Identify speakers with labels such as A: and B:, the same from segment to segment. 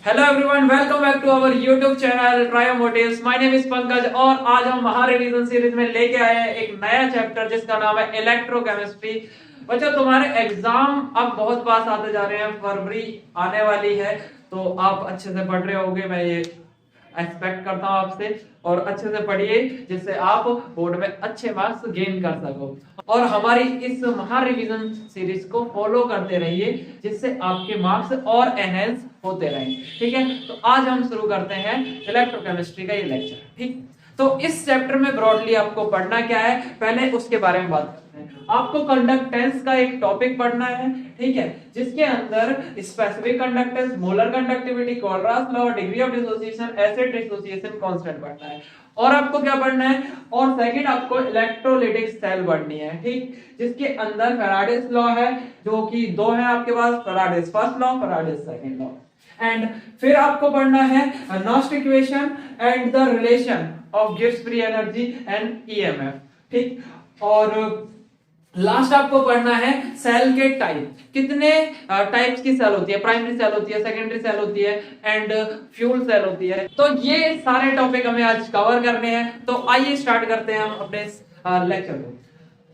A: Hello everyone, welcome back to our YouTube channel Trio Motives. My name is Pankaj और आज हम महारिवीजन series में लेके आए हैं एक नया चैप्टर जिसका नाम है इलेक्ट्रोकेमिस्ट्री। बच्चों, तुम्हारे एग्जाम अब बहुत पास आते जा रहे हैं, फरवरी आने वाली है, तो आप अच्छे से पढ़ रहे होगे, मैं ये एक्सपेक्ट करता हूँ आपसे। और अच्छे से पढ़िए जिससे आप बोर्ड में अच्छे मार्क्स गेन कर सको, और हमारी इस महारिवीजन सीरीज को फॉलो करते रहिए जिससे आपके मार्क्स और एनहेंस होते रहें। ठीक है, तो आज हम शुरू करते हैं इलेक्ट्रोकेमिस्ट्री का ये लेक्चर। ठीक, तो इस चैप्टर में ब्रॉडली आपको पढ़ना क्या है, पहले उसके बारे में बात करते हैं। आपको कंडक्टेंस का एक टॉपिक पढ़ना है, ठीक है, जिसके अंदर specific conductance, molar conductivity, Kohlrausch law, degree of dissociation, acid dissociation constant पढ़ना है। और आपको क्या पढ़ना है, और सेकंड आपको इलेक्ट्रोलिटिक सेल पढ़नी है, ठीक, जिसके अंदर फैराडेस लॉ है, जो कि दो है आपके पास, Faraday's first law, Faraday's second law. And फिर आपको पढ़ना है Nernst equation and the relation of Gibbs free energy and EMF, ठीक। और लास्ट आपको पढ़ना है सेल के टाइप, कितने टाइप्स की सेल होती है, प्राइमरी सेल होती है, सेकेंडरी सेल होती है एंड फ्यूल सेल होती है। तो ये सारे टॉपिक हमें आज कवर करने हैं, तो आइए स्टार्ट करते हैं हम अपने लेक्चर को।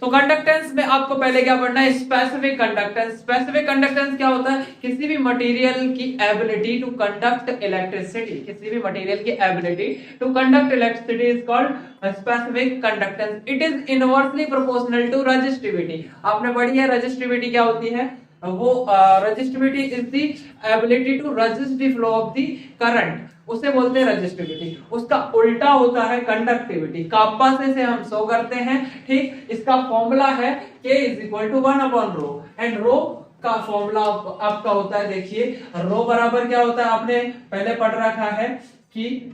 A: तो कंडक्टेंस में आपको पहले क्या पढ़ना है, स्पेसिफिक कंडक्टेंस। स्पेसिफिक कंडक्टेंस क्या होता है, किसी भी मटेरियल की एबिलिटी टू कंडक्ट इलेक्ट्रिसिटी, किसी भी मटेरियल की ability to conduct electricity is called specific conductance. It is inversely proportional to resistivity. आपने पढ़ी है रेजिस्टिविटी क्या होती है, वो resistivity is the ability to resist the flow of the current, उसे बोलते हैं रेजिस्टिविटी। उसका उल्टा होता है कंडक्टिविटी, काप्पा से हम शो करते हैं, ठीक। इसका फॉर्मूला है K is equal to 1 upon rho, and rho का फॉर्मूला आपका होता है, देखिए रो बराबर क्या होता है, आपने पहले पढ़ रखा है कि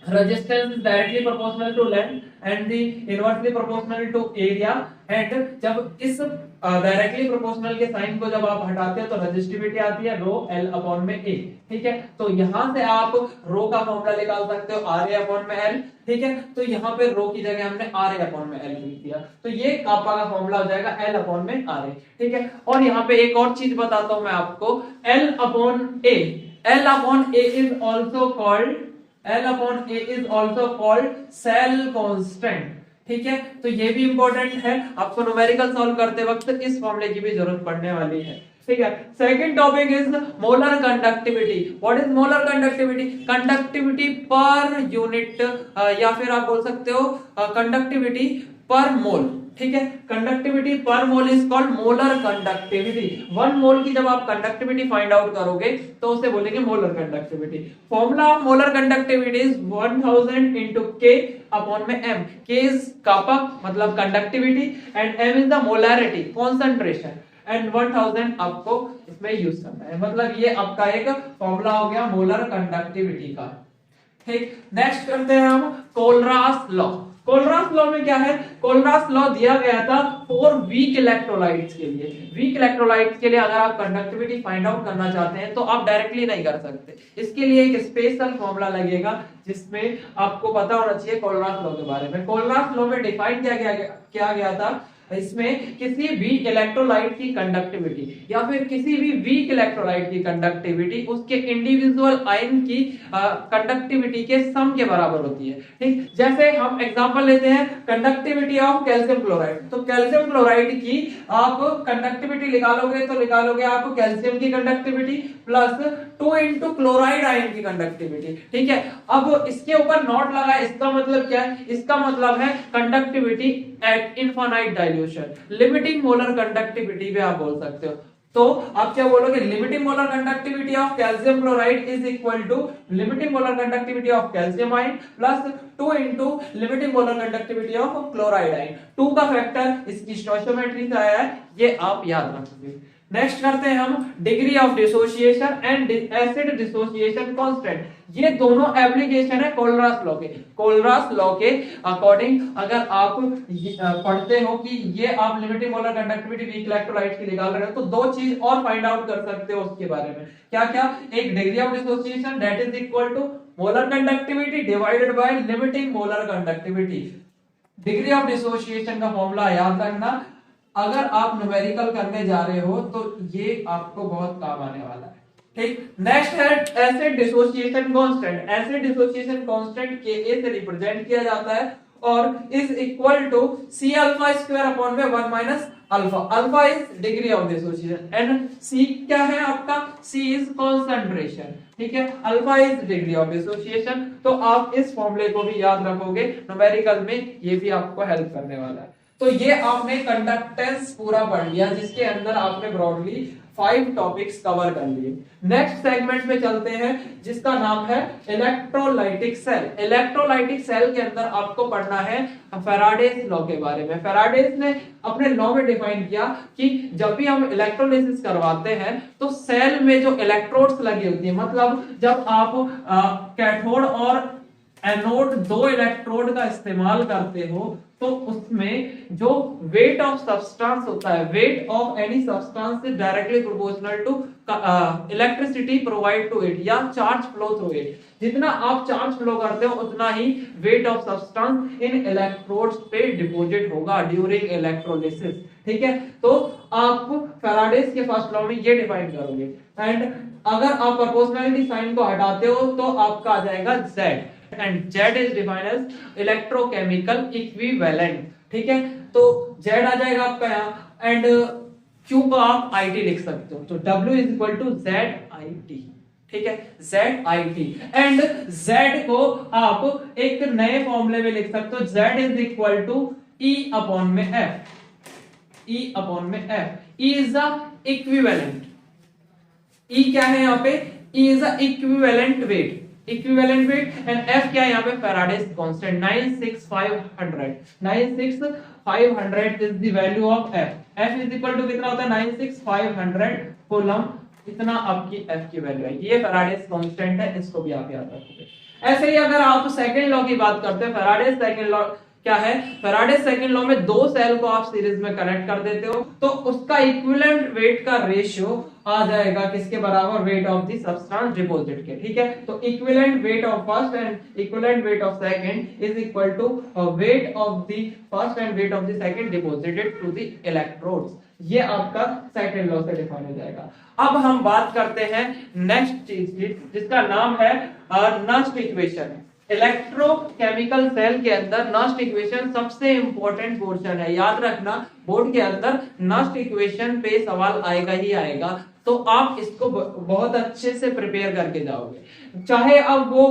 A: resistance is directly proportional to length and the inversely proportional to area, and जब इस डायरेक्टली प्रोपोर्शनल के साइन को जब आप हटाते हो तो रेजिस्टिविटी आती है रो एल अपॉन में ए, ठीक है। तो यहां से आप रो का फॉर्मूला निकाल सकते हो आर ए अपॉन में एल, ठीक है। तो यहाँ पे रो की जगह हमने आर ए अपॉन में एल लिख दिया, तो ये कापा का फॉर्मूला हो जाएगा एल अपॉन में आर ए, ठीक है। और यहाँ पे एक और चीज बताता हूं मैं आपको, L upon A, L upon A is also called L upon A is also called cell constant, ठीक है। तो ये भी इंपॉर्टेंट है, आपको न्यूमेरिकल सॉल्व करते वक्त इस फॉर्मूले की भी जरूरत पड़ने वाली है, ठीक है। Second topic is molar conductivity. What is molar conductivity, conductivity per unit, या फिर आप बोल सकते हो कंडक्टिविटी पर मोल, ठीक है। कंडक्टिविटी पर mole is called molar conductivity. 1 मोल की जब आप कंडक्टिविटी फाइंड आउट करोगे तो उसे बोलेंगे molar conductivity. Formula of molar conductivity is 1000 into K upon में M। K इज कापा मतलब conductivity and M is the molarity concentration, and 1000 आपको इसमें यूज करना है, मतलब ये आपका एक फॉर्मूला हो गया मोलर कंडक्टिविटी का, ठीक। नेक्स्ट करते हैं हम कोलरास लॉ। कोलरास लॉ में क्या है, कोलरास लॉ दिया गया था फॉर वीक इलेक्ट्रोलाइट्स के लिए। वीक इलेक्ट्रोलाइट्स के लिए अगर आप कंडक्टिविटी फाइंड आउट करना चाहते हैं तो आप डायरेक्टली नहीं कर सकते, इसके लिए एक स्पेशल फॉर्मूला लगेगा जिसमें आपको पता होना चाहिए कोलरास लॉ के बारे में। कोलरास लॉ में डिफाइन किया गया था, इसमें किसी भी इलेक्ट्रोलाइट की कंडक्टिविटी या फिर किसी भी वीक इलेक्ट्रोलाइट की कंडक्टिविटी उसके इंडिविजुअल आयन की कंडक्टिविटी के सम के बराबर होती है, ठीक। जैसे हम एग्जांपल लेते हैं कंडक्टिविटी ऑफ कैल्शियम क्लोराइड, तो कैल्शियम क्लोराइड की आप कंडक्टिविटी निकालोगे तो निकालोगे आप कैल्शियम की conductivity plus 2 into chloride ion की कंडक्टिविटी, ठीक है। अब इसके ऊपर नॉट लगा, इसका मतलब क्या है, इसका मतलब है conductivity at infinite dilution, limiting molar conductivity भी आप बोल सकते हो। तो आप क्या बोलोगे, limiting molar conductivity of calcium chloride is equal to limiting molar conductivity of calcium ion plus 2 into limiting molar conductivity of chloride ion. 2 का फैक्टर इसकी स्टोइचियोमेट्री से आया है, ये आप याद रखोगे। नेक्स्ट करते हैं हम degree of dissociation and acid dissociation constant. ये दोनों एप्लीकेशन है कोलरास लॉ के। कोलरास लॉ के अकॉर्डिंग अगर आप पढ़ते हो कि ये आप limiting molar conductivity weak electrolyte की निकाल रहे हो, तो दो चीज और फाइंड आउट कर सकते हो उसके बारे में। क्या क्या, एक degree of dissociation that is equal to molar conductivity divided by limiting molar conductivity. Degree of dissociation का फॉर्मूला याद रखना, अगर आप न्यूमेरिकल करने जा रहे हो तो ये आपको बहुत काम आने वाला है। ठीक। नेक्स्ट है acid dissociation constant. Acid dissociation constant K a से रिप्रेजेंट किया जाता है और is equal to c alpha square upon में 1 minus alpha. Alpha is degree of dissociation and c क्या है आपका, सी इज कंसंट्रेशन। ठीक है, alpha is degree of dissociation. तो आप इस फॉर्मूले को भी याद रखोगे, न्यूमेरिकल में ये भी आपको हेल्प करने वाला है। तो ये आपने कंडक्टेंस पूरा पढ़ लिया, जिसके अंदर आपने ब्रॉडली 5 टॉपिक्स कवर कर लिए। नेक्स्ट सेगमेंट में चलते हैं, जिसका नाम है इलेक्ट्रोलाइटिक सेल। इलेक्ट्रोलाइटिक सेल के अंदर आपको पढ़ना है फैराडेज लॉ के बारे में। फैराडेज ने अपने लॉ में डिफाइन किया कि जब भी हम इलेक्ट्रोलिसिस करवाते हैं तो सेल में जो इलेक्ट्रोड्स लगी होती है, मतलब जब आप कैथोड और एनोड 2 इलेक्ट्रोड का इस्तेमाल करते हो तो उसमें जो वेट ऑफ सब्सटेंस होता है, weight of any substance is directly proportional to electricity provide to it या चार्ज फ्लो थ्रू इट। जितना आप चार्ज फ्लो करते हो उतना ही weight of substance in electrodes पे डिपॉजिट होगा ड्यूरिंग इलेक्ट्रोलिसिस। ठीक है, तो आप फैराडेज के फर्स्ट लॉ में ये डिफाइन करोगे एंड अगर आप प्रोपोर्शनलिटी साइन को हटाते हो तो आपका आ जाएगा Z and Z is defined as electrochemical equivalent। ठीक है, तो Z आ जाएगा आपका यहाँ एंड Q को आप IT लिख सकते हो, तो W is equal to ZIT। ठीक है, ZIT एंड Z को आप एक नए फॉर्मूले में लिख सकते हो, Z is equal to E upon में F। E अपॉन में F, E is the equivalent। E क्या है यहाँ पे, E is the equivalent weight। Equivalent weight and F क्या है यहाँ पे, Faraday's constant 96500। 96500 is the value of F। F is equal to कितना होता है, 96500 कूलम। इतना आपकी F की वैल्यू है, ये फैराडेज कांस्टेंट है, इसको भी आप याद रखोगे। ऐसे ही अगर आप सेकंड लॉ की बात करते हैं, फैराडेज सेकंड लॉ क्या है, फैराडे सेकंड लॉ में 2 सेल को आप सीरीज में कनेक्ट कर देते हो तो उसका इक्विवेलेंट वेट का रेशियो आ जाएगा किसके बराबर, weight of the substance deposit के। ठीक है, तो equivalent weight of first and equivalent weight of second is equal to weight of the first and weight of the second deposited to the electrodes. ये आपका सेकंड लॉ से define हो जाएगा। अब हम बात करते हैं नेक्स्ट चीज की, जिसका नाम है नस्ट इक्वेशन। इलेक्ट्रोकेमिकल सेल के अंदर नस्ट इक्वेशन सबसे इंपॉर्टेंट पोर्शन है, याद रखना बोर्ड के अंदर नस्ट इक्वेशन पे सवाल आएगा ही आएगा, तो आप इसको बहुत अच्छे से प्रिपेयर करके जाओगे। चाहे अब वो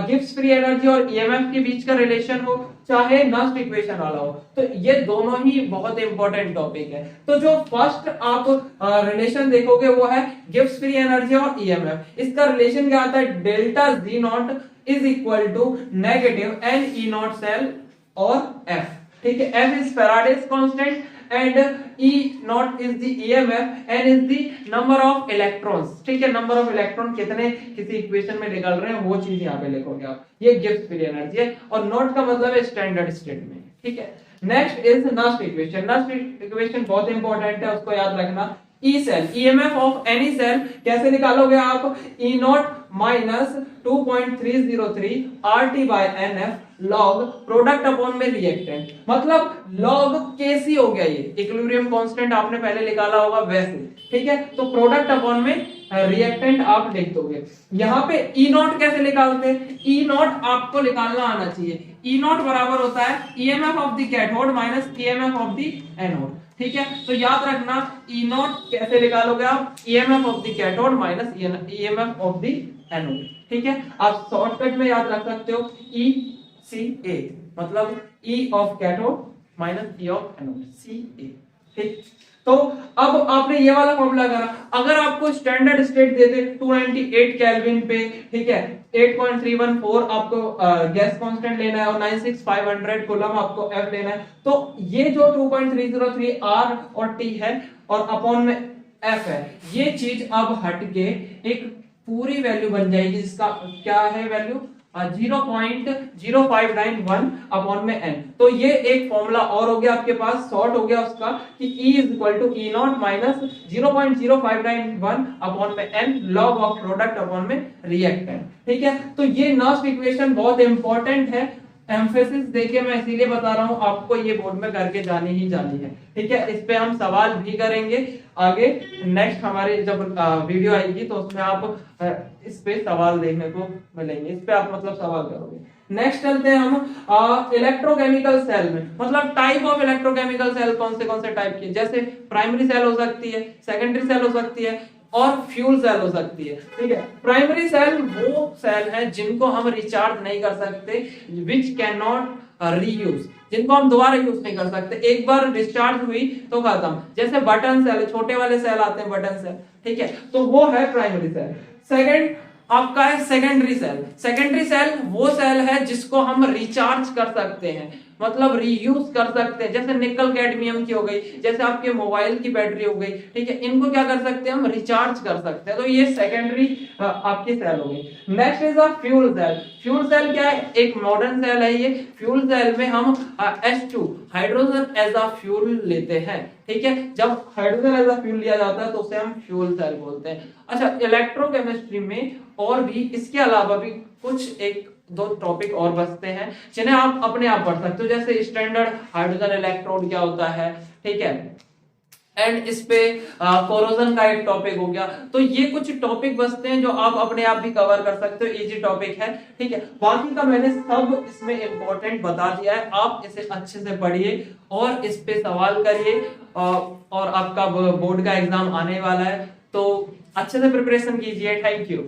A: गिब्स फ्री एनर्जी और ईएमएफ के बीच का रिलेशन हो, चाहे नस्ट इक्वेशन वाला हो, तो ये दोनों ही बहुत इंपॉर्टेंट टॉपिक है। तो जो फर्स्ट आप रिलेशन देखोगे वो है गिब्स फ्री एनर्जी और ईएमएफ। इसका रिलेशन क्या आता है, delta G naught is equal to negative n E naught cell और एफ। ठीक है, F is Faraday's constant and E naught is the EMF, n is the number of electrons. ठीक है, नंबर ऑफ इलेक्ट्रॉन कितने किसी equation में निकल रहे हैं वो चीज यहाँ पे लिखोगे आप, ये गिब्स फ्री एनर्जी है और नॉट का मतलब है स्टैंडर्ड स्टेट में। ठीक है, next is Nernst equation. Nernst equation बहुत इंपॉर्टेंट है, उसको याद रखना। E cell, EMF of any cell कैसे निकालोगे आप, E naught minus 2.303 RT by NF log product upon में रिएक्टेंट, मतलब लॉग केसी हो गया, ये इक्विलिब्रियम कांस्टेंट आपने पहले निकाला होगा वैसे। ठीक है, तो प्रोडक्ट अपॉन में रिएक्टेंट आप लिख दोगे। यहाँ पे ई नॉट कैसे निकालते हैं, ई नॉट आपको निकालना आना चाहिए। ई नॉट बराबर होता है EMF of the cathode minus EMF of the anode. ठीक है, तो याद रखना ई नॉट कैसे निकालोगे आप, EMF of the cathode minus EMF of the anode. ठीक है, आप शॉर्टकट में याद रख सकते हो ई सी ए, मतलब E of cathode minus E of anode, C A. ठीक, तो अब आपने ये वाला फॉर्मूला करा, अगर आपको स्टैंडर्ड स्टेट देते 298 केल्विन पे, ठीक है, 8.314 आपको गैस कांस्टेंट लेना है और 96500 कूलम आपको एफ लेना है, तो ये जो 2.303 आर और टी है और अपॉन में एफ है, ये चीज अब हट के एक पूरी वैल्यू बन जाएगी, जिसका क्या है वैल्यू 0.0591 अपॉन में n। तो ये एक फॉर्मूला और हो गया आपके पास, शॉर्ट हो गया उसका कि E is equal to E naught minus 0.0591 upon में n log of product upon में रिएक्टेंट। ठीक है, तो ये नस्ट इक्वेशन बहुत इंपॉर्टेंट है, एम्फेसिस देके मैं इसीलिए बता रहा हूं, आपको ये बोर्ड में करके जानी ही जानी है, ठीक है। इस पे हम सवाल भी करेंगे आगे, नेक्स्ट हमारे जब वीडियो आएगी तो उसमें आप इस पे सवाल देखने को मिलेंगे, इस पे आप मतलब सवाल करोगे। नेक्स्ट चलते हैं हम इलेक्ट्रोकेमिकल सेल में, मतलब टाइप ऑफ इलेक्ट्रोकेमिकल सेल कौन से टाइप की, जैसे प्राइमरी सेल हो सकती है, सेकेंडरी सेल हो सकती है और फ्यूल सेल हो सकती है, ठीक है। प्राइमरी सेल वो सेल है जिनको हम रिचार्ज नहीं कर सकते, विच कैन नॉट रीयूज, जिनको हम दोबारा यूज नहीं कर सकते, एक बार डिस्चार्ज हुई तो खत्म, जैसे बटन सेल, छोटे वाले सेल आते हैं बटन सेल, ठीक है, तो वो है प्राइमरी सेल। सेकेंड आपका है सेकेंडरी सेल। सेकेंडरी सेल वो सेल है जिसको हम रिचार्ज कर सकते हैं, मतलब रीयूज कर सकते हैं, जैसे निकल कैडमियम की हो गई, जैसे आपके मोबाइल की बैटरी हो गई, ठीक है, इनको क्या कर सकते हैं हम, रिचार्ज कर सकते हैं, तो ये सेकेंडरी आपकी सेल हो गई। Next is a fuel cell. Fuel cell क्या है, एक मॉडर्न सेल है ये। फ्यूल सेल में हम H2 hydrogen as a fuel लेते हैं, ठीक है, जब हाइड्रोजन एज अ फ्यूल लिया जाता है तो उसे हम फ्यूल सेल बोलते हैं। अच्छा, इलेक्ट्रोकेमिस्ट्री में और भी इसके अलावा भी कुछ एक दो टॉपिक और बचते हैं जिन्हें आप अपने आप पढ़ सकते हो, जैसे स्टैंडर्ड हाइड्रोजन इलेक्ट्रोड क्या होता है, ठीक है, एंड इस पे कोरोजन का एक टॉपिक हो गया। तो ये कुछ टॉपिक बचते हैं जो आप अपने आप भी कवर कर सकते हो, इजी टॉपिक है, ठीक है। बाकी का मैंने सब इसमें इंपॉर्टेंट बता दिया है, आप इसे अच्छे से पढ़िए और इस पे सवाल करिए, और आपका बोर्ड का एग्जाम आने वाला है तो अच्छे से प्रिपरेशन कीजिए। Thank you.